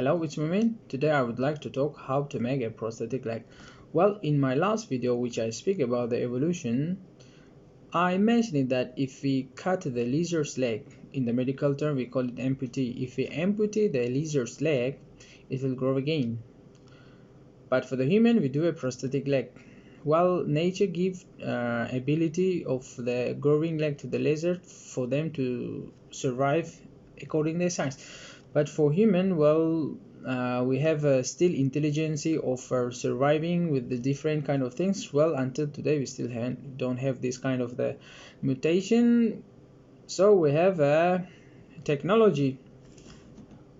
Hello, it's Mumin. Today I would like to talk how to make a prosthetic leg. Well, in my last video which I speak about the evolution, I mentioned that if we cut the lizard's leg, in the medical term we call it amputee. If we amputate the lizard's leg, it will grow again. But for the human, we do a prosthetic leg. Well, nature gives ability of the growing leg to the lizard for them to survive according to their size. But for human, well, we have still intelligence of surviving with the different kind of things. Well, until today we still don't have this kind of the mutation. So we have a technology.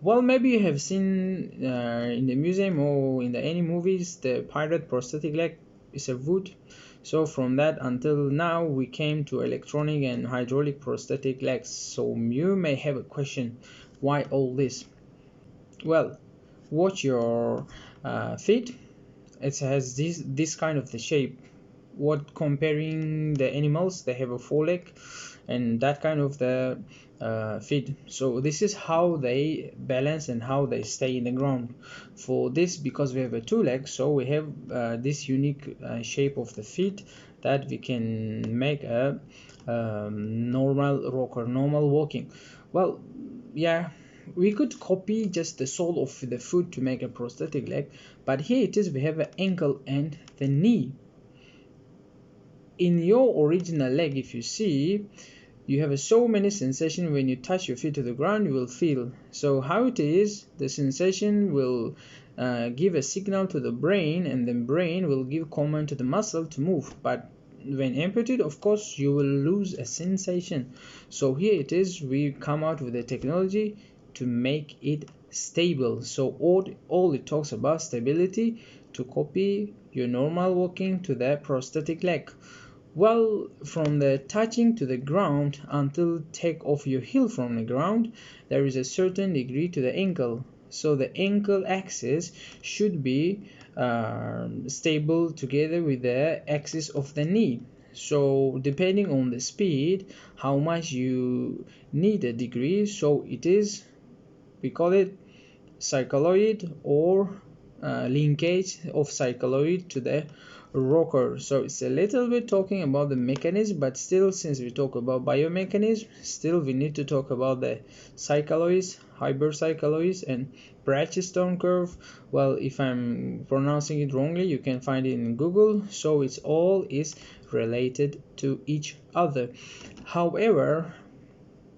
Well, maybe you have seen in the museum or in any movies the pirate prosthetic leg is a wood. So from that until now we came to electronic and hydraulic prosthetic legs. So you may have a question, why all this? Well, watch your feet. It has this kind of the shape. What comparing the animals, they have a foreleg and that kind of the feet. So this is how they balance and how they stay in the ground. For this, because we have a two legs, so we have this unique shape of the feet that we can make a normal rocker, normal walking. Well, yeah, we could copy just the sole of the foot to make a prosthetic leg, but here it is, we have an ankle and the knee. In your original leg, if you see, you have so many sensations. When you touch your feet to the ground, you will feel. So how it is, the sensation will give a signal to the brain, and the brain will give command to the muscle to move. But when amputated, of course, you will lose a sensation. So here it is, we come out with a technology to make it stable. So all it talks about stability, to copy your normal walking to the prosthetic leg. Well, from the touching to the ground until take off your heel from the ground, there is a certain degree to the ankle. So the ankle axis should be stable together with the axis of the knee. So depending on the speed, how much you need a degree, so it is, we call it cycloid or linkage of cycloid to the rocker. So it's a little bit talking about the mechanism, but still, since we talk about biomechanism, still we need to talk about the cycloids, hypercycloids, and Brachy-Stone curve. Well, if I'm pronouncing it wrongly, you can find it in Google. So it's all is related to each other. However,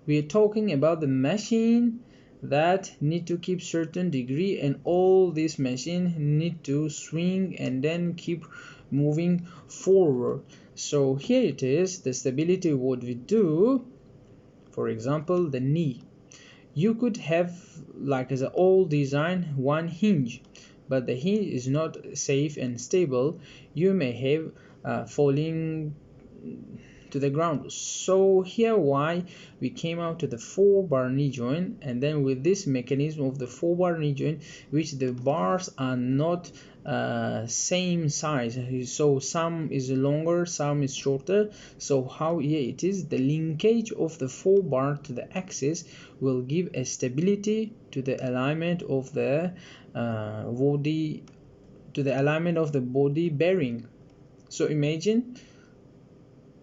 we are talking about the machine that need to keep certain degree, and all this machine need to swing and then keep moving forward. So here it is, the stability, what we do. For example, the knee, you could have like as an old design one hinge, but the hinge is not safe and stable. You may have falling to the ground. So here why we came out to the 4-bar knee joint, and then with this mechanism of the 4-bar knee joint, which the bars are not same size, so some is longer, some is shorter. So how here it is, the linkage of the 4-bar to the axis will give a stability to the alignment of the body, to the alignment of the body bearing. So imagine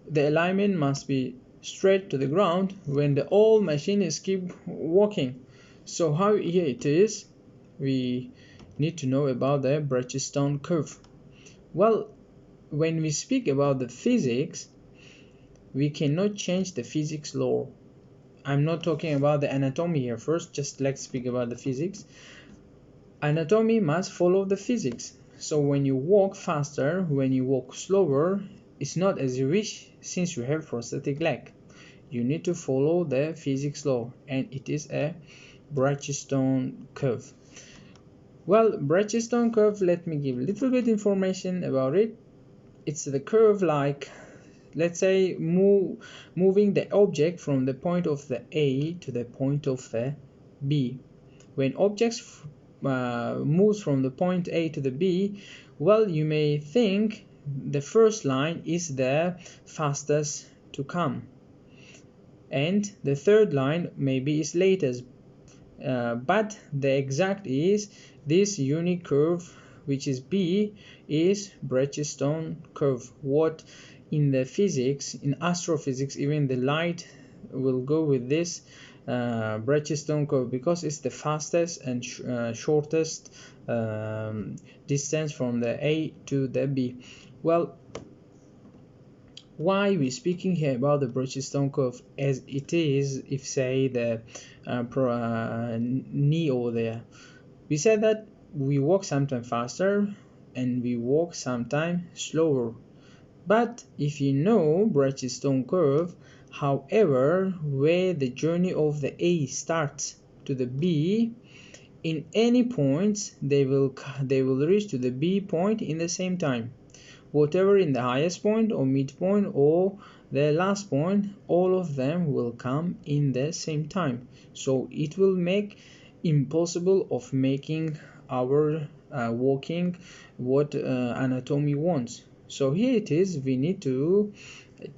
the alignment must be straight to the ground when the whole machine is keep walking. So how here it is, we need to know about the Brachy-Stone curve. Well, when we speak about the physics, we cannot change the physics law. I'm not talking about the anatomy here first, just let's speak about the physics. Anatomy must follow the physics. So when you walk faster, when you walk slower, it's not as you wish. Since you have prosthetic leg, you need to follow the physics law, and it is a Brachy-Stone curve. Well, Brachy-Stone curve, let me give a little bit information about it. It's the curve like, let's say, moving the object from the point of the A to the point of the B. When objects moves from the point A to the B, well, you may think the first line is the fastest to come, and the third line maybe is latest, but the exact is this unique curve, which is B, is Bridgestone curve. What in the physics, in astrophysics, even the light will go with this Bridgestone curve because it's the fastest and shortest distance from the A to the B. Well, why we're speaking here about the Bridgestone curve as it is, if say the Neo there, we said that we walk sometimes faster and we walk sometimes slower. But if you know Bridgestone curve, however, where the journey of the A starts to the B, in any points they will reach to the B point in the same time. Whatever in the highest point or midpoint or the last point, all of them will come in the same time. So it will make impossible of making our walking what anatomy wants. So here it is, we need to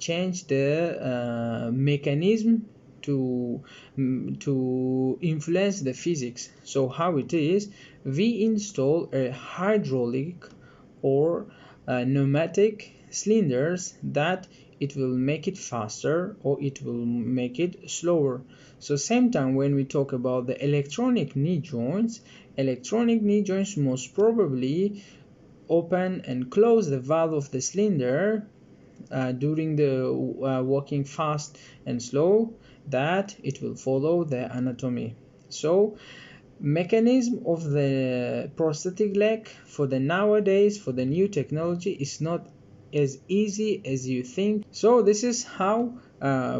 change the mechanism to influence the physics. So how it is, we install a hydraulic or pneumatic cylinders that it will make it faster or it will make it slower. So same time when we talk about the electronic knee joints most probably open and close the valve of the cylinder during the walking fast and slow, that it will follow the anatomy. So mechanism of the prosthetic leg for the nowadays, for the new technology, is not as easy as you think. So this is how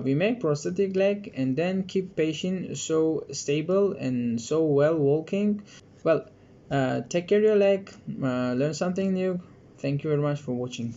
we make prosthetic leg and then keep patient so stable and so well walking. Well, take care of your leg, learn something new. Thank you very much for watching.